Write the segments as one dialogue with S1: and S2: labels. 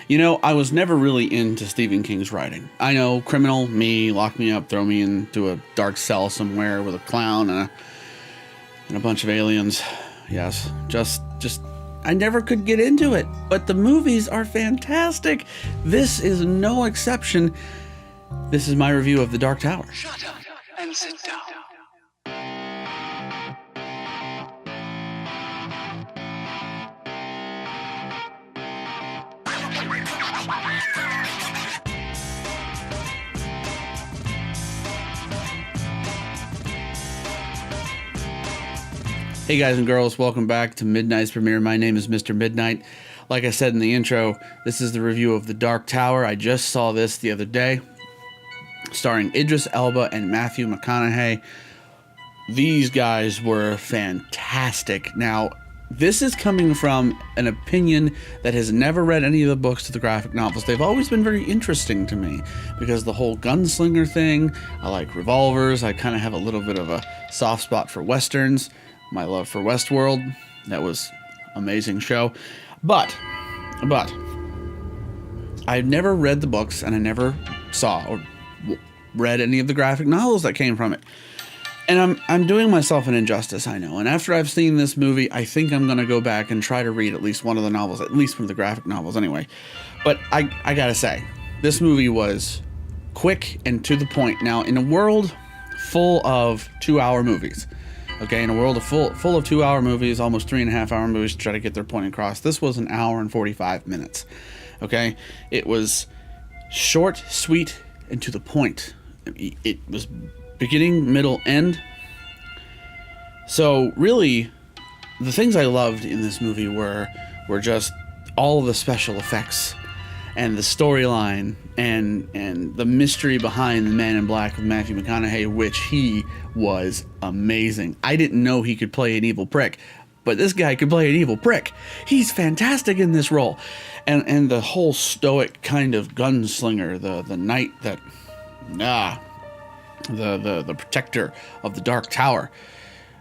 S1: You know, I was never really into Stephen King's writing. I know, criminal, me, lock me up, throw me into a dark cell somewhere with a clown and a bunch of aliens. Yes, just, I never could get into it. But the movies are fantastic. This is no exception. This is my review of The Dark Tower.
S2: Shut up and sit down.
S1: Hey guys and girls, welcome back to Midnight's Premiere. My name is Mr. Midnight. Like I said in the intro, this is the review of The Dark Tower. I just saw this the other day, starring Idris Elba and Matthew McConaughey. These guys were fantastic. Now, this is coming from an opinion that has never read any of the books to the graphic novels. They've always been very interesting to me because the whole gunslinger thing, I like revolvers, I kind of have a little bit of a soft spot for westerns. My love for Westworld, that was an amazing show. But, I've never read the books and I never saw or read any of the graphic novels that came from it. And I'm doing myself an injustice, I know. And after I've seen this movie, I think I'm going to go back and try to read at least one of the novels, at least one of the graphic novels anyway. But I gotta say, this movie was quick and to the point. Now, in a world full of 2-hour movies, okay, in a world of full of 2-hour movies, almost 3.5-hour movies to try to get their point across, this was 1 hour and 45 minutes. Okay, it was short, sweet, and to the point. It was beginning, middle, end. So really, the things I loved in this movie were just all of the special effects and the storyline and the mystery behind the Man in Black with Matthew McConaughey, which he was amazing. I didn't know he could play an evil prick, but this guy could play an evil prick. He's fantastic in this role. And the whole stoic kind of gunslinger, the knight that, the protector of the Dark Tower.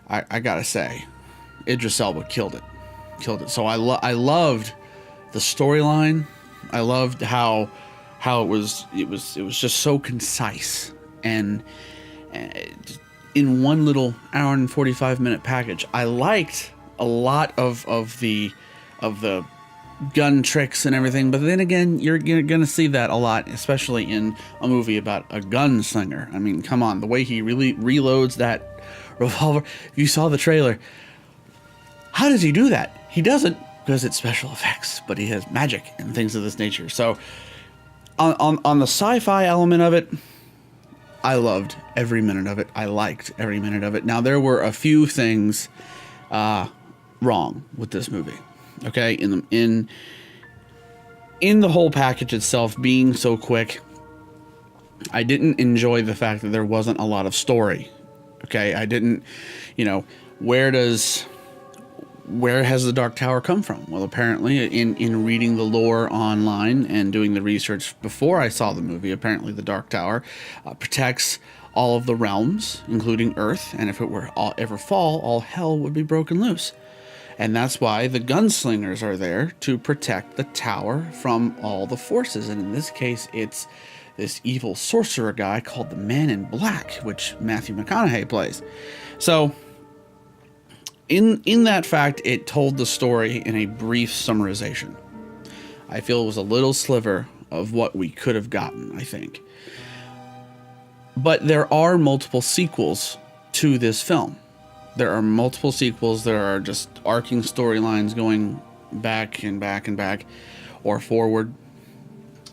S1: I gotta say, Idris Elba killed it. So I loved the storyline. I loved how it was just so concise and in one little hour and 45-minute package. I liked a lot of the gun tricks and everything, but then again, you're gonna see that a lot, especially in a movie about a gunslinger. I mean, come on, the way he really reloads that revolver. If you saw the trailer, how does he do that? He doesn't, because it's special effects, but he has magic and things of this nature. So on the sci-fi element of it, I loved every minute of it. I liked every minute of it. Now, there were a few things wrong with this movie. Okay, in the whole package itself being so quick, I didn't enjoy the fact that there wasn't a lot of story. Okay, I didn't, where has the Dark Tower come from? Well, apparently, in reading the lore online and doing the research before I saw the movie, apparently the Dark Tower protects all of the realms, including Earth, and if it were ever fall, all hell would be broken loose. And that's why the gunslingers are there, to protect the tower from all the forces. And in this case, it's this evil sorcerer guy called the Man in Black, which Matthew McConaughey plays. So in that fact, it told the story in a brief summarization. I feel it was a little sliver of what we could have gotten, I think. But there are multiple sequels to this film. There are multiple sequels. There are just arcing storylines going back and back and back, or forward.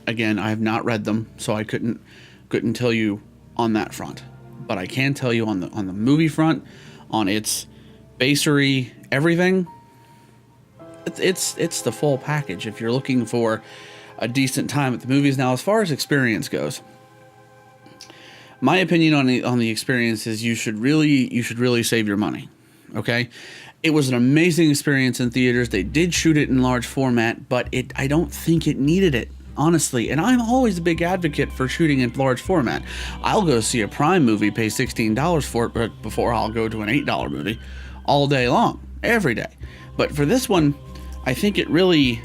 S1: Again, I have not read them, so I couldn't tell you on that front. But I can tell you on the movie front, on its basery, everything. It's the full package. If you're looking for a decent time at the movies, now as far as experience goes, my opinion on the experience is you should really save your money. Okay, it was an amazing experience in theaters. They did shoot it in large format, but I don't think it needed it, honestly. And I'm always a big advocate for shooting in large format. I'll go see a Prime movie, pay $16 for it before I'll go to an $8 movie all day long, every day. But for this one, I think it really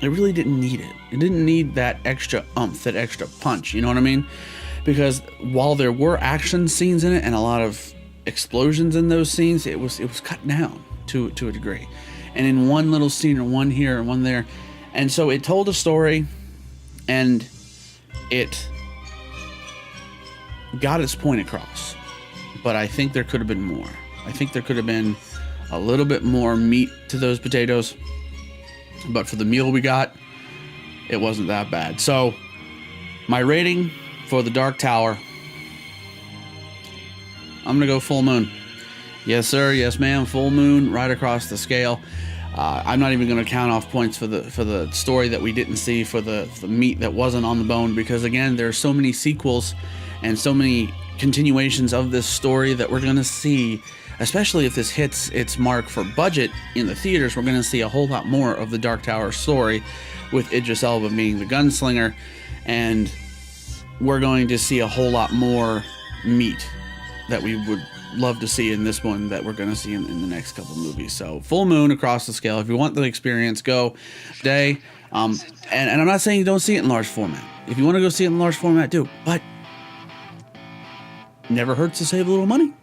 S1: it really didn't need it. It didn't need that extra oomph, that extra punch, you know what I mean? Because while there were action scenes in it and a lot of explosions in those scenes, it was cut down to a degree. And in one little scene, or one here and one there. And so it told a story, and it got its point across. But I think there could have been more. I think there could have been a little bit more meat to those potatoes. But for the meal we got, it wasn't that bad. So my rating for The Dark Tower, I'm gonna go full moon. Yes sir, yes ma'am, full moon right across the scale. I'm not even going to count off points for the story that we didn't see, for the meat that wasn't on the bone, because again, there are so many sequels and so many continuations of this story that we're going to see, especially if this hits its mark for budget in the theaters. We're going to see a whole lot more of the Dark Tower story, with Idris Elba being the gunslinger, and we're going to see a whole lot more meat that we would love to see in this one, that we're going to see in the next couple movies. So full moon across the scale. If you want the experience, go today. And I'm not saying you don't see it in large format. If you want to go see it in large format, do. But never hurts to save a little money.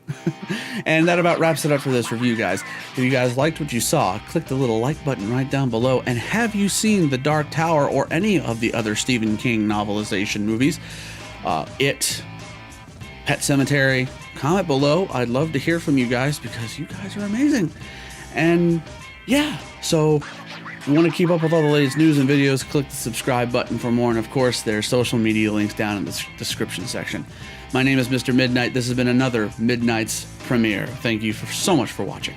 S1: And that about wraps it up for this review, guys. If you guys liked what you saw, click the little like button right down below. And have you seen The Dark Tower or any of the other Stephen King novelization movies? It, Pet Sematary. Comment below. I'd love to hear from you guys, because you guys are amazing. And yeah, so if you want to keep up with all the latest news and videos, click the subscribe button for more. And of course, there's social media links down in the description section. My name is Mr. Midnight. This has been another Midnight's premiere. Thank you so much for watching.